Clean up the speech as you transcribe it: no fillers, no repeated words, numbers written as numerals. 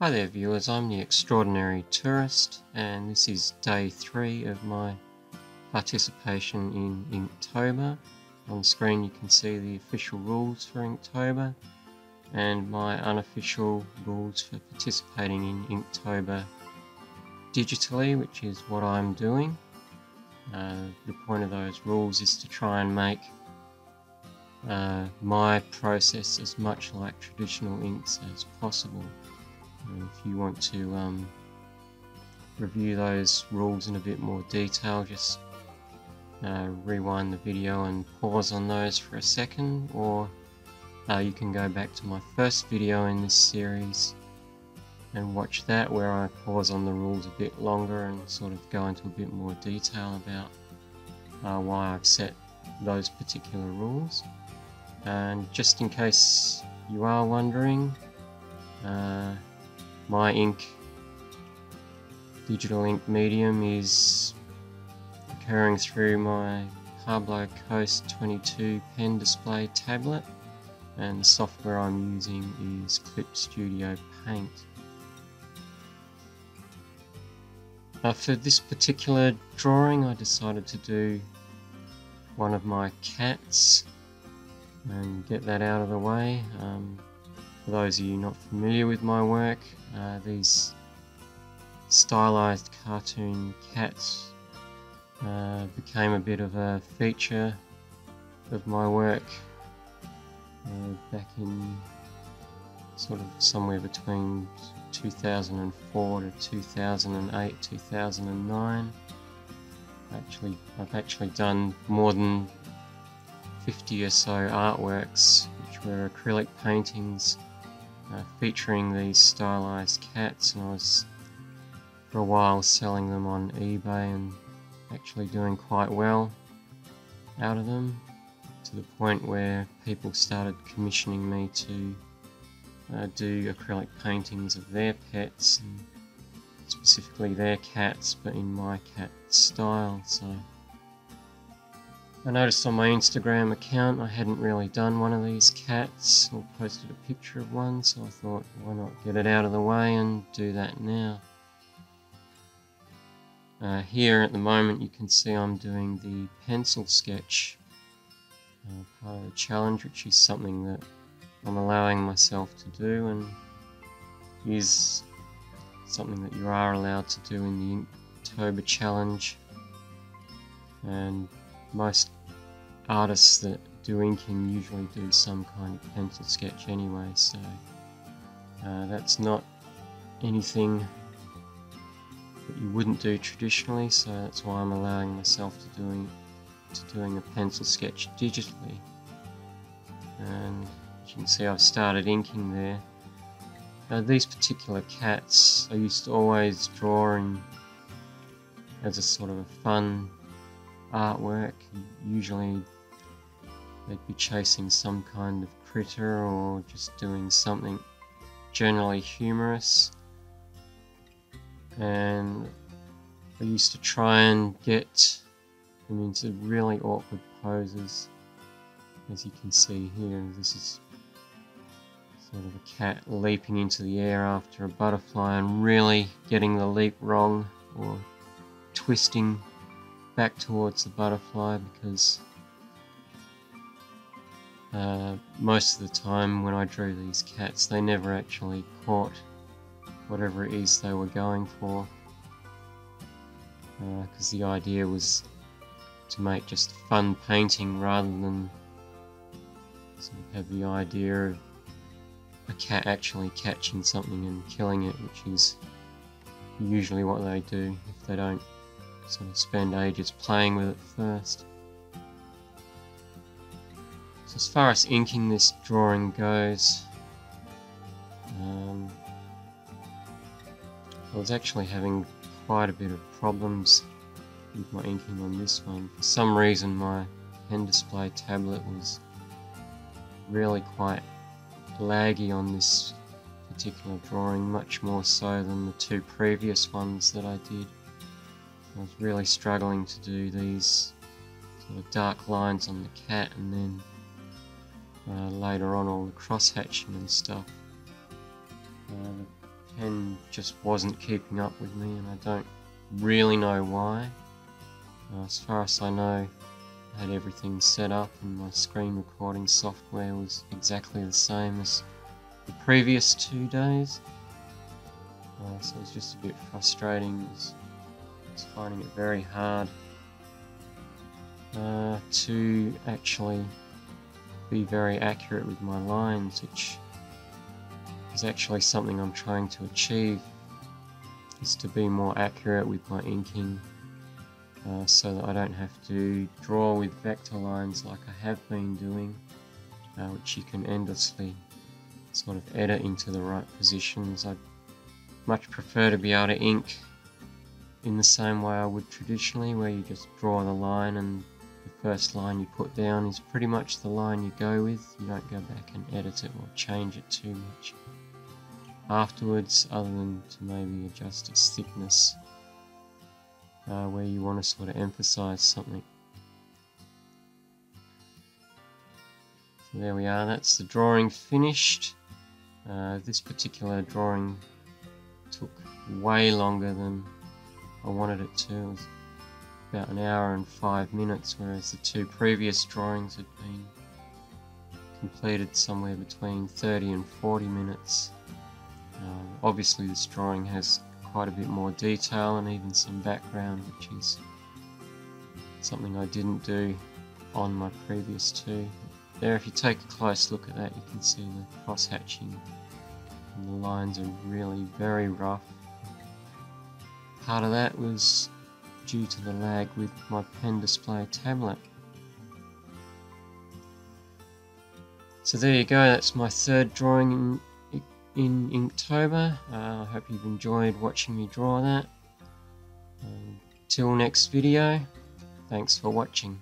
Hi there viewers, I'm the Extraordinary Tourist and this is day 3 of my participation in InkTober. On the screen you can see the official rules for InkTober and my unofficial rules for participating in InkTober digitally, which is what I'm doing. The point of those rules is to try and make my process as much like traditional inks as possible. If you want to review those rules in a bit more detail, just rewind the video and pause on those for a second, or you can go back to my first video in this series and watch that, where I pause on the rules a bit longer and sort of go into a bit more detail about why I've set those particular rules. And just in case you are wondering, my digital ink medium is occurring through my Pablo Coast 22 pen display tablet, and the software I'm using is Clip Studio Paint. For this particular drawing I decided to do one of my cats and get that out of the way. For those of you not familiar with my work, these stylized cartoon cats became a bit of a feature of my work back in sort of somewhere between 2004 to 2008, 2009. I've actually done more than 50 or so artworks, which were acrylic paintings featuring these stylized cats, and I was for a while selling them on eBay and actually doing quite well out of them, to the point where people started commissioning me to do acrylic paintings of their pets, and specifically their cats, but in my cat style. So I noticed on my Instagram account I hadn't really done one of these cats or posted a picture of one, so I thought, why not get it out of the way and do that now. Here at the moment you can see I'm doing the pencil sketch part of the challenge, which is something that I'm allowing myself to do, and is something that you are allowed to do in the InkTober challenge. And most artists that do inking usually do some kind of pencil sketch anyway, so that's not anything that you wouldn't do traditionally, so that's why I'm allowing myself to doing a pencil sketch digitally. And as you can see, I've started inking there. These particular cats I used to always draw in as a sort of a fun artwork. Usually they'd be chasing some kind of critter or just doing something generally humorous, and I used to try and get them into really awkward poses. As you can see here, this is sort of a cat leaping into the air after a butterfly and really getting the leap wrong, or twisting back towards the butterfly, because most of the time when I drew these cats they never actually caught whatever it is they were going for, because the idea was to make just a fun painting rather than sort of have the idea of a cat actually catching something and killing it, which is usually what they do if they don't sort of spend ages playing with it first. So as far as inking this drawing goes, I was actually having quite a bit of problems with my inking on this one. For some reason my pen display tablet was really quite laggy on this particular drawing, much more so than the 2 previous ones that I did. I was really struggling to do these sort of dark lines on the cat, and then later on all the cross hatching and stuff. pen just wasn't keeping up with me, and I don't really know why. As far as I know, I had everything set up and my screen recording software was exactly the same as the previous 2 days. So it was just a bit frustrating. I was finding it very hard to actually be very accurate with my lines, which is actually something I'm trying to achieve, is to be more accurate with my inking, so that I don't have to draw with vector lines like I have been doing, which you can endlessly sort of edit into the right positions. I'd much prefer to be able to ink in the same way I would traditionally, where you just draw the line and the first line you put down is pretty much the line you go with. You don't go back and edit it or change it too much afterwards, other than to maybe adjust its thickness where you want to sort of emphasize something. So there we are, that's the drawing finished. This particular drawing took way longer than I wanted it to. It was about 1 hour and 5 minutes, whereas the 2 previous drawings had been completed somewhere between 30 and 40 minutes. Obviously this drawing has quite a bit more detail and even some background, which is something I didn't do on my previous 2. There, if you take a close look at that, you can see the cross-hatching and the lines are really very rough. Part of that was due to the lag with my pen display tablet. So there you go, that's my 3rd drawing in Inktober. I hope you've enjoyed watching me draw that. Till next video, thanks for watching.